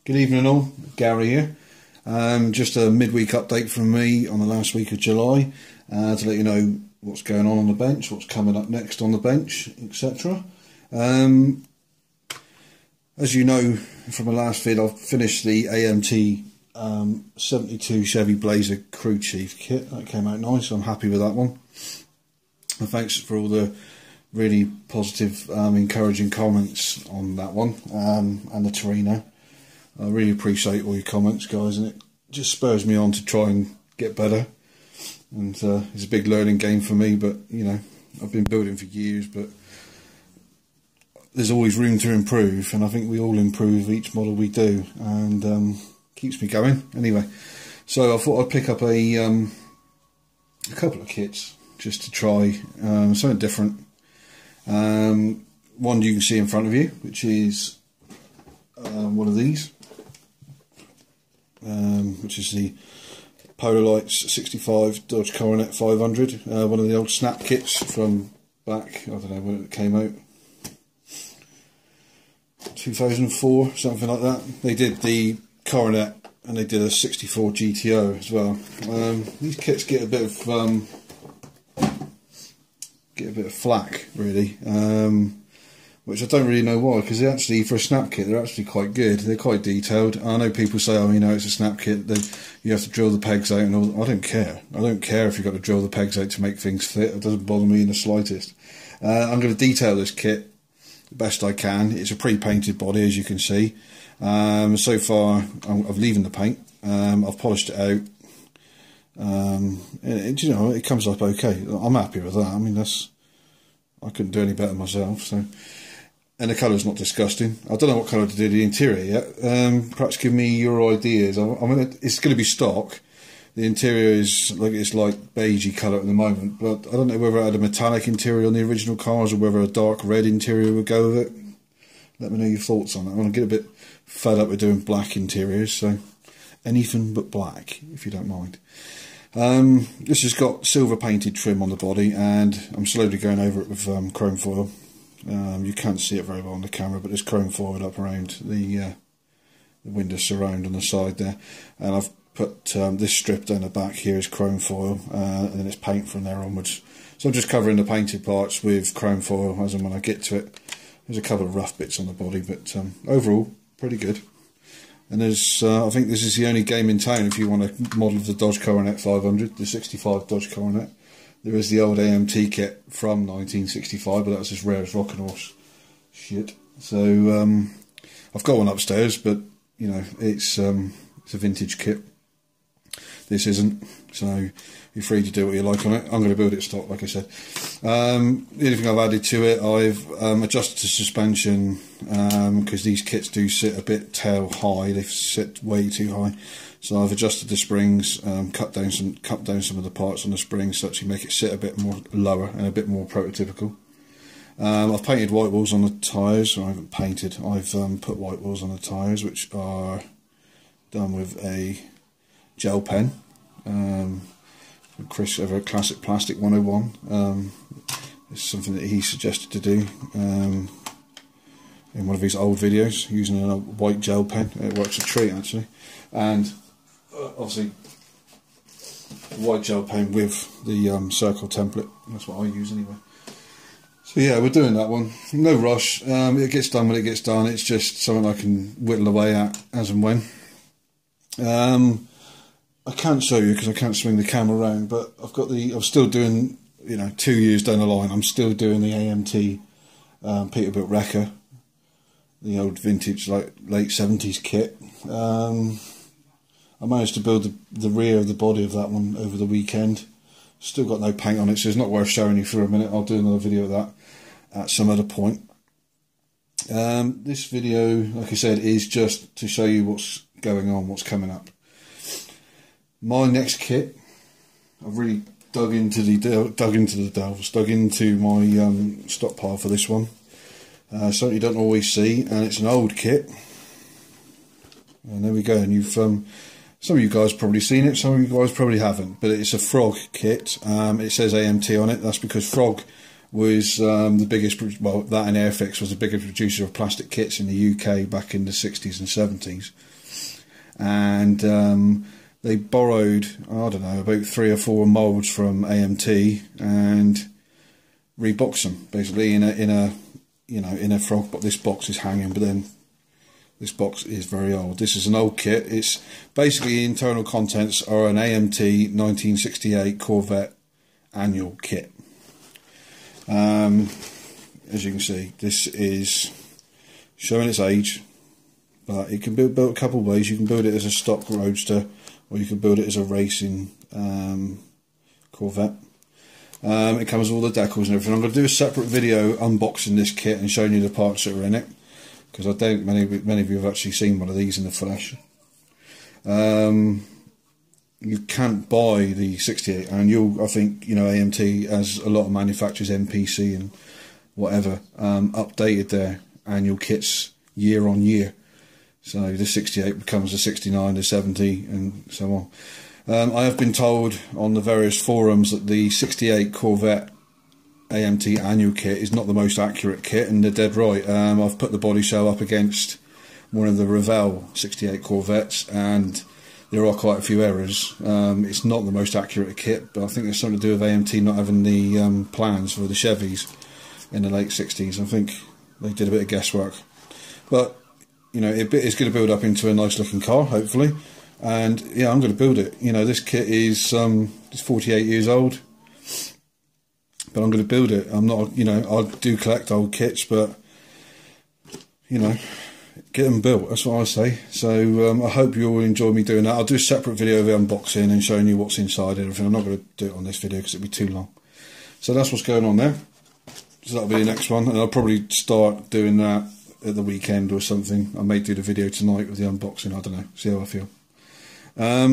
Good evening all, Gary here. Just a midweek update from me on the last week of July to let you know what's going on the bench, what's coming up next on the bench, etc. As you know from the last vid, I've finished the AMT 72 Chevy Blazer Crew Chief kit. That came out nice, I'm happy with that one. And thanks for all the really positive, encouraging comments on that one and the Torino. I really appreciate all your comments, guys, and it just spurs me on to try and get better. And it's a big learning game for me, but you know, I've been building for years, but there's always room to improve, and I think we all improve each model we do, and keeps me going. Anyway, so I thought I'd pick up a couple of kits just to try something different. One you can see in front of you, which is one of these, which is the Polarlights 65 Dodge Coronet 500, one of the old snap kits from back, I don't know when it came out, 2004, something like that. They did the Coronet and they did a 64 GTO as well. These kits get a bit of flack, really, which I don't really know why, because they're actually, for a snap kit, they're actually quite good. They're quite detailed. I know people say, oh, you know, it's a snap kit, you have to drill the pegs out and all. I don't care. I don't care if you've got to drill the pegs out to make things fit. It doesn't bother me in the slightest. I'm going to detail this kit the best I can. It's a pre-painted body, as you can see. So far, I'm leaving the paint. I've polished it out. You know, it comes up okay. I'm happy with that. I mean, I couldn't do any better myself. So, and the colour's not disgusting. I don't know what colour to do the interior yet. Perhaps give me your ideas. I mean, it's going to be stock. The interior is like, it's like beigey colour at the moment, but I don't know whether I had a metallic interior on the original cars or whether a dark red interior would go with it. Let me know your thoughts on it. I want to get a bit fed up with doing black interiors, so anything but black, if you don't mind. This has got silver painted trim on the body, and I'm slowly going over it with chrome foil. You can't see it very well on the camera, but there's chrome foil up around the window surround on the side there, and I've put this strip down the back here is chrome foil, and then it's paint from there onwards. So I'm just covering the painted parts with chrome foil as and when I get to it. There's a couple of rough bits on the body, but overall pretty good. And there's, I think this is the only game in town if you want a model of the Dodge Coronet 500, the 65 Dodge Coronet. There is the old AMT kit from 1965, but that was as rare as rockin' horse shit. So I've got one upstairs, but you know, it's a vintage kit. This isn't, so you're free to do what you like on it. I'm going to build it stock, like I said. The only thing I've added to it, I've adjusted the suspension, because these kits do sit a bit tail high. They sit way too high. So I've adjusted the springs, cut down some of the parts on the springs, so actually make it sit a bit more lower and a bit more prototypical. I've painted white walls on the tyres. I haven't painted. I've put white walls on the tyres, which are done with a gel pen. Chris over at Classic Plastic 101. It's something that he suggested to do in one of his old videos, using a white gel pen. It works a treat, actually. And obviously white gel pen with the circle template. That's what I use anyway. So yeah, we're doing that one. No rush. It gets done when it gets done. It's just something I can whittle away at as and when. I can't show you because I can't swing the camera around, but I'm still doing, you know, 2 years down the line, I'm still doing the AMT Peterbilt Wrecker, the old vintage, like late 70s kit. I managed to build the rear of the body of that one over the weekend. Still got no paint on it, so it's not worth showing you for a minute. I'll do another video of that at some other point. This video, like I said, is just to show you what's going on, what's coming up. My next kit, I've really dug into my stockpile for this one. Something you don't always see, and it's an old kit. And there we go. And you've some of you guys probably seen it, some of you guys probably haven't. But it's a Frog kit. It says AMT on it. That's because Frog was the biggest, well, that and Airfix was the biggest producer of plastic kits in the UK back in the 60s and 70s. And they borrowed, I don't know, about 3 or 4 moulds from AMT and reboxed them basically in a frog. But this box is hanging, but then this box is very old. This is an old kit. It's basically, internal contents are an AMT 1968 Corvette annual kit. As you can see, this is showing its age, but it can be built a couple of ways. You can build it as a stock roadster, or you can build it as a racing Corvette. It comes with all the decals and everything. I'm going to do a separate video unboxing this kit and showing you the parts that are in it, because I don't many of you have actually seen one of these in the flesh. You can't buy the 68 annual. I think, you know, AMT, as a lot of manufacturers, MPC and whatever, updated their annual kits year on year. So the 68 becomes the 69, the 70 and so on. I have been told on the various forums that the 68 Corvette AMT annual kit is not the most accurate kit, and they're dead right. I've put the body shell up against one of the Revell 68 Corvettes, and there are quite a few errors. It's not the most accurate kit, but I think there's something to do with AMT not having the plans for the Chevys in the late 60s. I think they did a bit of guesswork. But, you know, it's going to build up into a nice looking car, hopefully. And, yeah, I'm going to build it. You know, this kit is it's 48 years old, but I'm going to build it. I'm not, you know, I do collect old kits, but, you know, get them built, that's what I say. So I hope you all enjoy me doing that. I'll do a separate video of the unboxing and showing you what's inside and everything. I'm not going to do it on this video because it'd be too long. So that's what's going on there. So that'll be the next one, and I'll probably start doing that at the weekend or something. I may do the video tonight with the unboxing, I don't know, see how I feel. I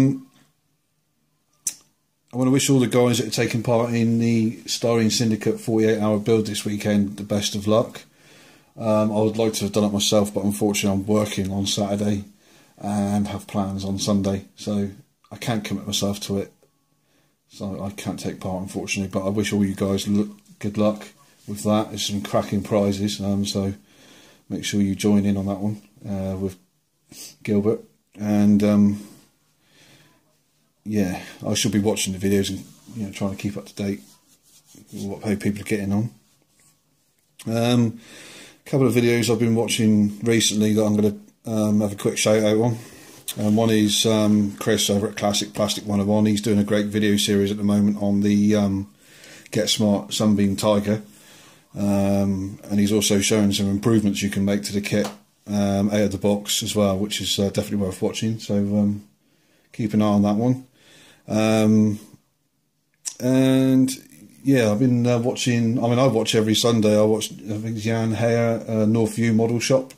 want to wish all the guys that are taking part in the Styrene Syndicate 48-hour build this weekend the best of luck. I would like to have done it myself, but unfortunately I'm working on Saturday and have plans on Sunday, so I can't commit myself to it. So I can't take part, unfortunately, but I wish all you guys good luck with that. There's some cracking prizes, so make sure you join in on that one with Gilbert. And yeah, I should be watching the videos and, you know, trying to keep up to date with how people are getting on. Couple of videos I've been watching recently that I'm going to have a quick shout out on. One is Chris over at Classic Plastic 101. He's doing a great video series at the moment on the Get Smart Sunbeam Tiger, and he's also showing some improvements you can make to the kit out of the box as well, which is definitely worth watching. So keep an eye on that one. And yeah, I've been watching, I mean, I watch every Sunday. I watch, I think, Jan Hare, Northview Model Shop.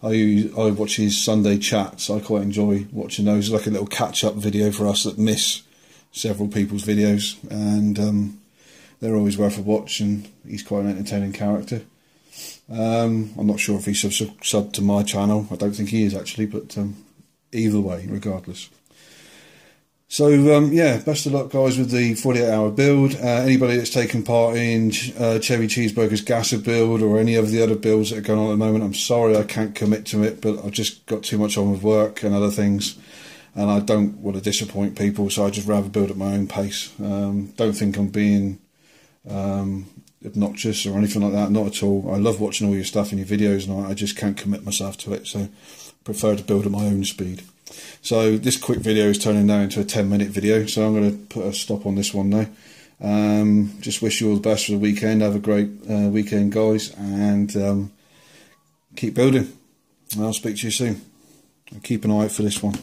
I watch his Sunday chats. I quite enjoy watching those. It's like a little catch-up video for us that miss several people's videos, and they're always worth a watch, and he's quite an entertaining character. I'm not sure if he's subbed to my channel. I don't think he is, actually, but either way, regardless. So, yeah, best of luck, guys, with the 48-hour build. Anybody that's taken part in Cherry Cheeseburger's Gasser build or any of the other builds that are going on at the moment, I'm sorry I can't commit to it, but I've just got too much on with work and other things, and I don't want to disappoint people, so I'd just rather build at my own pace. Don't think I'm being obnoxious or anything like that, not at all. I love watching all your stuff and your videos, and I just can't commit myself to it, so I prefer to build at my own speed. So this quick video is turning now into a 10-minute video, so I'm going to put a stop on this one now. Just wish you all the best for the weekend. Have a great weekend, guys, and keep building. I'll speak to you soon. Keep an eye out for this one.